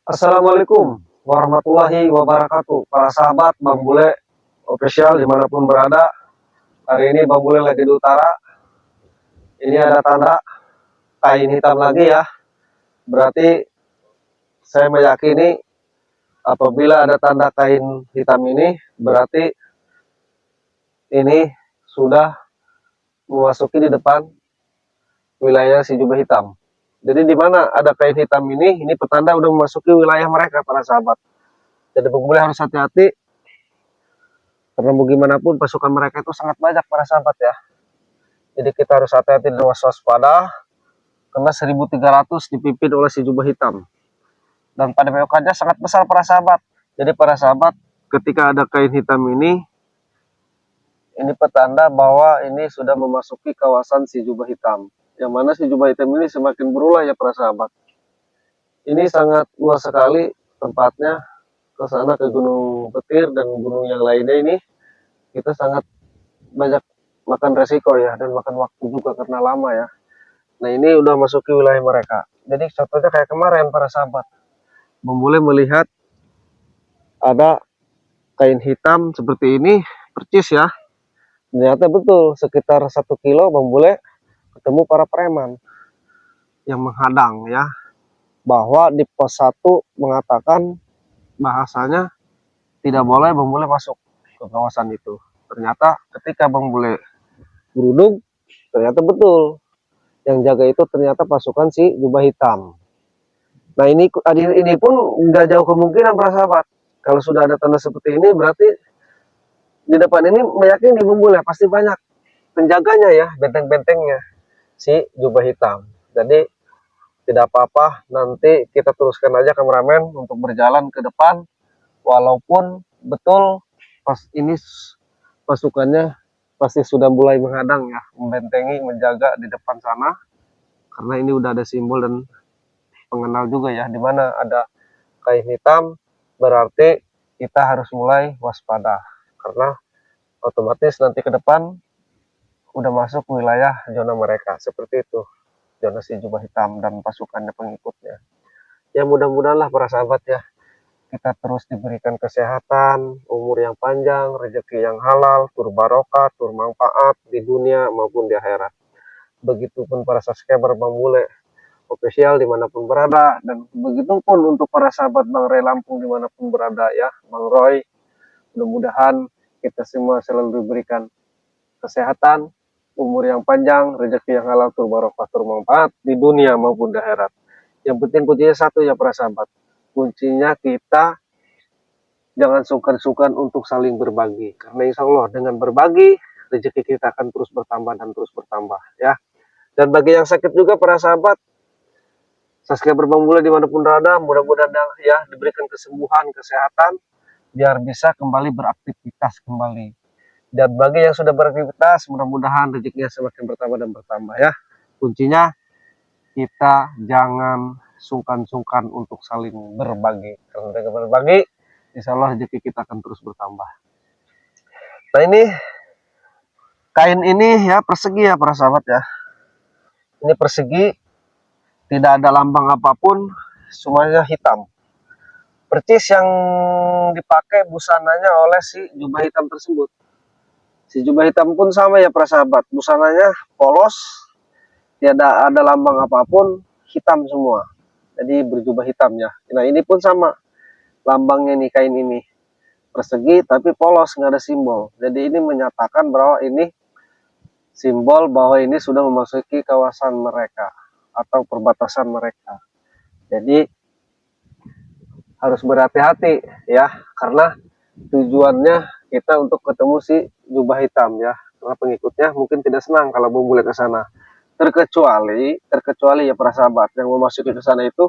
Assalamualaikum warahmatullahi wabarakatuh. Para sahabat Bang Bule official dimanapun berada. Hari ini Bang Bule lagi di utara. Ini ada tanda kain hitam lagi ya. Berarti saya meyakini apabila ada tanda kain hitam ini, berarti ini sudah memasuki di depan wilayah si jubah hitam. Jadi di mana ada kain hitam ini petanda udah memasuki wilayah mereka para sahabat. Jadi Bang Bule harus hati-hati karena bagaimanapun pasukan mereka itu sangat banyak para sahabat ya. Jadi kita harus hati-hati dan waspada karena 1.300 dipimpin oleh si jubah hitam. Dan pada beokannya sangat besar para sahabat. Jadi para sahabat ketika ada kain hitam ini petanda bahwa ini sudah memasuki kawasan si jubah hitam. Yang mana si jubah hitam ini semakin berulah ya para sahabat. Ini sangat luas sekali tempatnya, ke sana ke Gunung Petir dan gunung yang lainnya ini kita sangat banyak makan resiko ya dan makan waktu juga karena lama ya. Nah ini udah masuk ke wilayah mereka. Jadi contohnya kayak kemarin para sahabat, memulai melihat ada kain hitam seperti ini percis ya. Ternyata betul sekitar 1 kilo Bang Bule ketemu para preman yang menghadang ya. Bahwa di pos 1 mengatakan bahasanya tidak boleh Bang Bule masuk ke kawasan itu. Ternyata ketika Bang Bule berundung, ternyata betul yang jaga itu ternyata pasukan si jubah hitam. Nah ini pun nggak jauh kemungkinan para sahabat. Kalau sudah ada tanda seperti ini berarti di depan ini meyakini Bang Bule pasti banyak penjaganya ya, benteng-bentengnya si jubah hitam. Jadi tidak apa-apa, nanti kita teruskan aja kameramen untuk berjalan ke depan walaupun betul pas ini pasukannya pasti sudah mulai menghadang ya, membentengi, menjaga di depan sana karena ini udah ada simbol dan pengenal juga ya, di mana ada kain hitam berarti kita harus mulai waspada karena otomatis nanti ke depan udah masuk wilayah zona mereka seperti itu, zona si jubah hitam dan pasukannya pengikutnya. Ya mudah-mudahan lah para sahabat ya, kita terus diberikan kesehatan, umur yang panjang, rezeki yang halal, tur barokah, tur manfaat di dunia maupun di akhirat. Begitupun para subscriber Bang Bule official dimanapun berada, dan begitupun untuk para sahabat Bang Ray Lampung dimanapun berada ya, Bang Roy, mudah-mudahan kita semua selalu diberikan kesehatan, umur yang panjang, rezeki yang halal, tur barokah, tur manfaat di dunia maupun di akhirat. Yang penting kuncinya satu ya para sahabat, kuncinya kita jangan sungkan-sungkan untuk saling berbagi, karena insya Allah dengan berbagi rezeki kita akan terus bertambah dan terus bertambah ya. Dan bagi yang sakit juga para sahabat, subscriber Bang Bule dimanapun berada, mudah-mudahan ya diberikan kesembuhan, kesehatan, biar bisa kembali beraktivitas kembali. Dan bagi yang sudah beraktivitas, mudah-mudahan rezekinya semakin bertambah dan bertambah ya. Kuncinya kita jangan sungkan-sungkan untuk saling berbagi. Karena dengan berbagi, insya Allah rezeki kita akan terus bertambah. Nah ini kain ini ya persegi ya para sahabat ya. Ini persegi, tidak ada lambang apapun, semuanya hitam. Percis yang dipakai busananya oleh si jubah hitam tersebut. Si jubah hitam pun sama ya para sahabat, busananya polos, tidak ada lambang apapun, hitam semua. Jadi berjubah hitam ya. Nah ini pun sama, lambangnya nih kain ini persegi tapi polos, nggak ada simbol. Jadi ini menyatakan bahwa ini simbol bahwa ini sudah memasuki kawasan mereka atau perbatasan mereka. Jadi harus berhati-hati ya, karena tujuannya kita untuk ketemu si jubah hitam ya, karena pengikutnya mungkin tidak senang kalau Bang Bule ke sana. Terkecuali ya para sahabat yang memasuki ke sana itu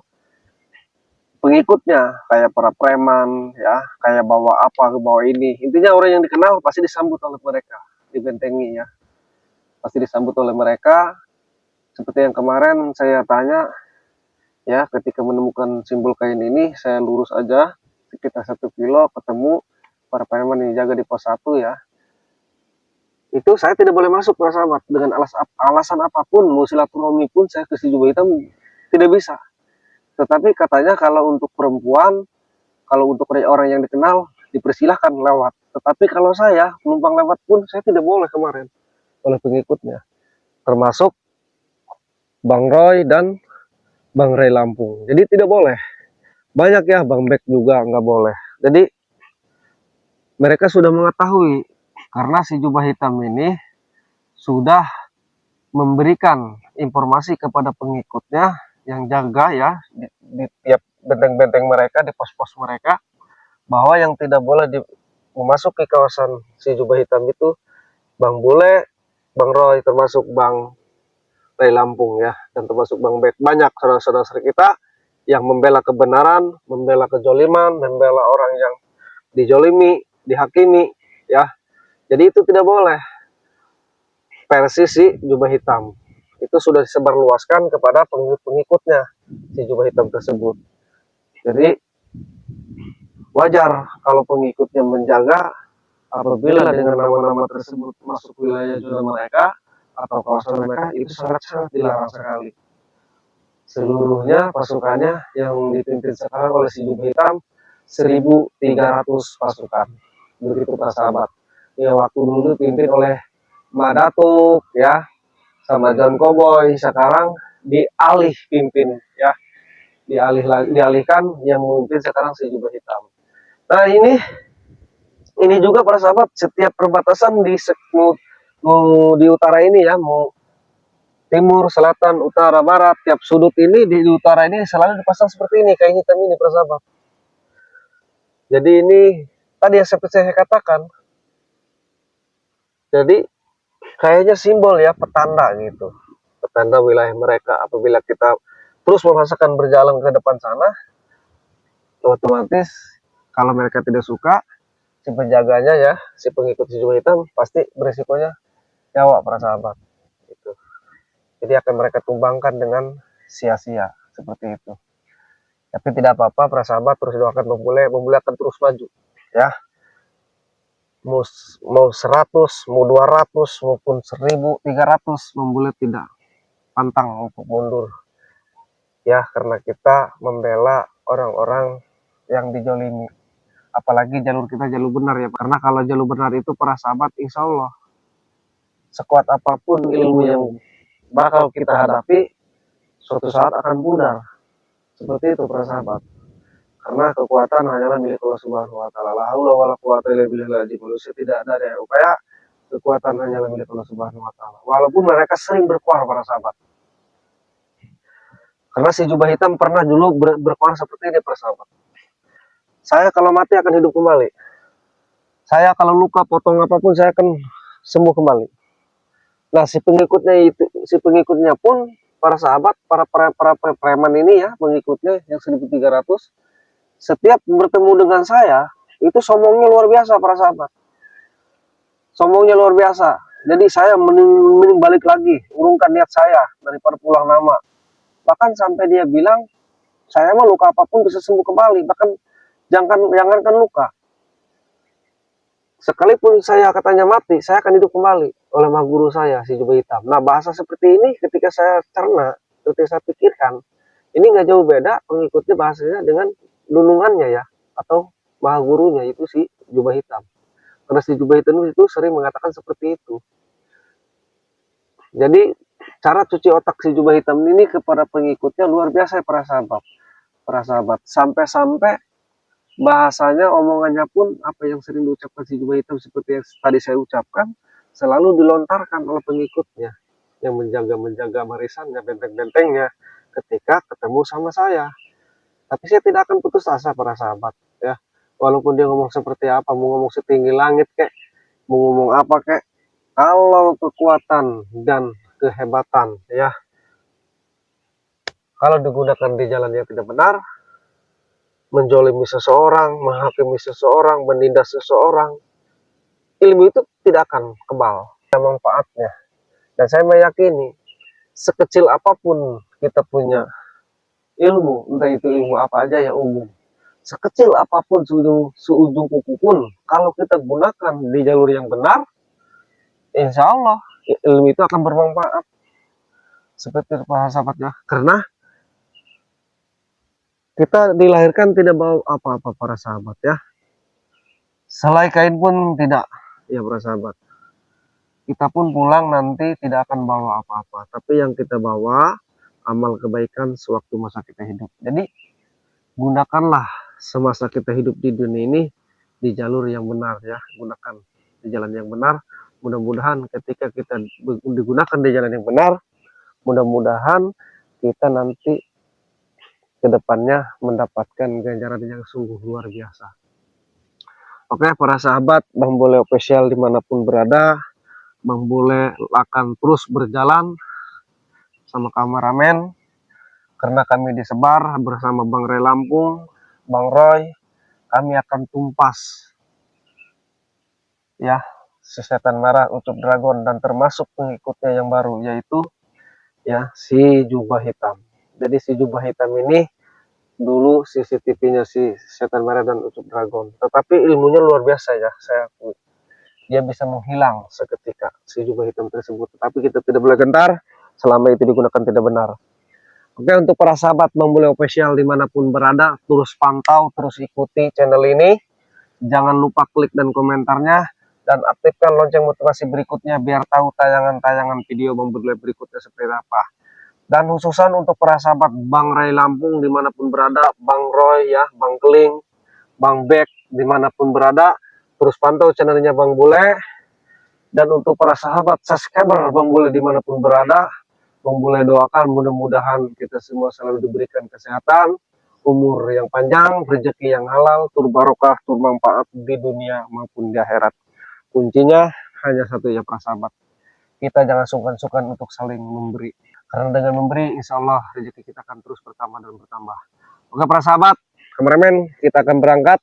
pengikutnya kayak para preman ya, kayak bawa apa, bawa ini. Intinya orang yang dikenal pasti disambut oleh mereka, dibentengi ya. Pasti disambut oleh mereka. Seperti yang kemarin saya tanya ya, ketika menemukan simbol kain ini saya lurus aja sekitar 1 kilo ketemu para preman yang jaga di pos 1 ya. Itu saya tidak boleh masuk para sahabat dengan alasan apapun, mau silaturahmi pun saya ke si jubah hitam tidak bisa. Tetapi katanya kalau untuk perempuan, kalau untuk orang yang dikenal, dipersilahkan lewat. Tetapi kalau saya menumpang lewat pun saya tidak boleh kemarin oleh pengikutnya. Termasuk Bang Roy dan Bang Ray Lampung. Jadi tidak boleh. Banyak ya, Bang Bek juga nggak boleh. Jadi mereka sudah mengetahui karena si jubah hitam ini sudah memberikan informasi kepada pengikutnya yang jaga ya di tiap benteng-benteng mereka, di pos-pos mereka, bahwa yang tidak boleh memasuki kawasan si jubah hitam itu Bang Bule, Bang Roy, termasuk Bang Ray Lampung ya, dan termasuk Bang Bek. Banyak saudara-saudara kita yang membela kebenaran, membela kejoliman, membela orang yang dijolimi, dihakimi ya. Jadi itu tidak boleh. Versi si jubah hitam itu sudah disebarluaskan kepada pengikut-pengikutnya si jubah hitam tersebut. Jadi wajar kalau pengikutnya menjaga apabila dengan nama-nama tersebut masuk wilayah zona mereka atau kawasan mereka, itu sangat-sangat dilarang sekali. Seluruhnya pasukannya yang dipimpin sekarang oleh si jubah hitam 1.300 pasukan. Begitu para sahabat. Ya, waktu dulu dipimpin oleh Madatuk ya, sama John Cowboy, sekarang dialih pimpin ya, dialihkan yang memimpin sekarang si jubah hitam. Nah ini juga para sahabat, setiap perbatasan mau di utara ini ya, mau timur, selatan, utara, barat, tiap sudut ini di utara ini selalu dipasang seperti ini, kayak hitam ini para sahabat. Jadi ini tadi yang seperti saya katakan, jadi kayaknya simbol ya, petanda gitu, petanda wilayah mereka. Apabila kita terus memaksakan berjalan ke depan sana, otomatis kalau mereka tidak suka, si penjaganya ya, si pengikut si jubah hitam pasti beresikonya nyawa para sahabat gitu. Jadi akan mereka tumbangkan dengan sia-sia seperti itu. Tapi tidak apa-apa para sahabat, terus doakan Bang Bule akan terus maju ya. Mau 100, mau 200, maupun 1.300, Bang Bule tidak pantang untuk mundur ya, karena kita membela orang-orang yang dijolimi. Apalagi jalur kita jalur benar ya, karena kalau jalur benar itu para sahabat, insya Allah sekuat apapun ilmu yang bakal kita hadapi, suatu saat akan pudar. Seperti itu para sahabat. Karena kekuatan hanyalah milik Allah Subhanahu wa taala. La haula wala quwata illa billah. Manusia tidak ada daya upaya, kekuatan hanyalah milik Allah Subhanahu wa taala. Walaupun mereka sering berkuar para sahabat. Karena si jubah hitam pernah dulu berkuar seperti ini para sahabat. Saya kalau mati akan hidup kembali. Saya kalau luka potong apapun saya akan sembuh kembali. Nah, si pengikutnya pun para sahabat, para preman ini ya, pengikutnya yang 1.300, setiap bertemu dengan saya, itu sombongnya luar biasa para sahabat. Sombongnya luar biasa. Jadi saya mending balik lagi, urungkan niat saya daripada pulang nama. Bahkan sampai dia bilang, saya mah luka apapun bisa sembuh kembali. Bahkan jangankan luka. Sekalipun saya katanya mati, saya akan hidup kembali oleh Maha Guru saya, si jubah hitam. Nah, bahasa seperti ini ketika saya cerna, ketika saya pikirkan, ini nggak jauh beda pengikutnya bahasanya dengan dunungannya ya, atau Maha Gurunya, itu si jubah hitam. Karena si jubah hitam itu sering mengatakan seperti itu. Jadi, cara cuci otak si jubah hitam ini kepada pengikutnya luar biasa ya para sahabat. Para sahabat, sampai-sampai bahasanya, omongannya pun apa yang sering diucapkan si jubah hitam seperti yang tadi saya ucapkan, selalu dilontarkan oleh pengikutnya yang menjaga barisannya, benteng-bentengnya ketika ketemu sama saya. Tapi saya tidak akan putus asa para sahabat ya. Walaupun dia ngomong seperti apa, mau ngomong setinggi langit kek, mau ngomong apa kek, kalau kekuatan dan kehebatan ya, kalau digunakan di jalan yang tidak benar, menjolimi seseorang, menghakimi seseorang, menindas seseorang, ilmu itu tidak akan kebal manfaatnya. Dan saya meyakini sekecil apapun kita punya ilmu, entah itu ilmu apa aja ya umum, sekecil apapun seujung kuku pun, kalau kita gunakan di jalur yang benar, insya Allah ilmu itu akan bermanfaat. Seperti itu para sahabat ya. Karena Kita dilahirkan tidak bawa apa-apa para sahabat ya. Selai kain pun tidak ya para sahabat. Kita pun pulang nanti tidak akan bawa apa-apa. Tapi yang kita bawa amal kebaikan sewaktu masa kita hidup. Jadi gunakanlah semasa kita hidup di dunia ini di jalur yang benar ya. Gunakan di jalan yang benar. Mudah-mudahan ketika kita digunakan di jalan yang benar, mudah-mudahan kita nanti kedepannya mendapatkan ganjaran yang sungguh luar biasa. Oke para sahabat Bang Bole Official dimanapun berada, Bang Bole akan terus berjalan sama kameramen karena kami disebar bersama Bang Ray Lampung, Bang Roy. Kami akan tumpas ya si setan merah Ucup Dragon dan termasuk pengikutnya yang baru yaitu ya si jubah hitam. Jadi si jubah hitam ini dulu CCTV-nya si setan merah dan Ucup Dragon, tetapi ilmunya luar biasa ya, saya akui. Dia bisa menghilang seketika si jubah hitam tersebut, tetapi kita tidak boleh gentar selama itu digunakan tidak benar. Oke, untuk para sahabat Bang Bole Official dimanapun berada, terus pantau, terus ikuti channel ini. Jangan lupa klik dan komentarnya, dan aktifkan lonceng motivasi berikutnya biar tahu tayangan-tayangan video Bang Bole berikutnya seperti apa. Dan khususan untuk para sahabat Bang Ray Lampung dimanapun berada, Bang Roy ya, Bang Keling, Bang Bek dimanapun berada, terus pantau channelnya Bang Bole. Dan untuk para sahabat subscriber Bang Bole dimanapun berada, Bang Bole doakan mudah-mudahan kita semua selalu diberikan kesehatan, umur yang panjang, rezeki yang halal, tur barokah, tur manfaat di dunia maupun di akhirat. Kuncinya hanya satu ya para sahabat. Kita jangan sungkan-sungkan untuk saling memberi. Karena dengan memberi, insya Allah rezeki kita akan terus bertambah dan bertambah. Oke para sahabat, kameramen, kita akan berangkat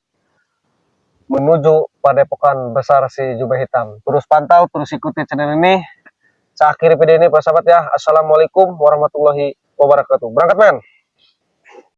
menuju Padepokan Besar si Jubah Hitam. Terus pantau, terus ikuti channel ini. Saya akhiri video ini para sahabat ya. Assalamualaikum warahmatullahi wabarakatuh. Berangkat men.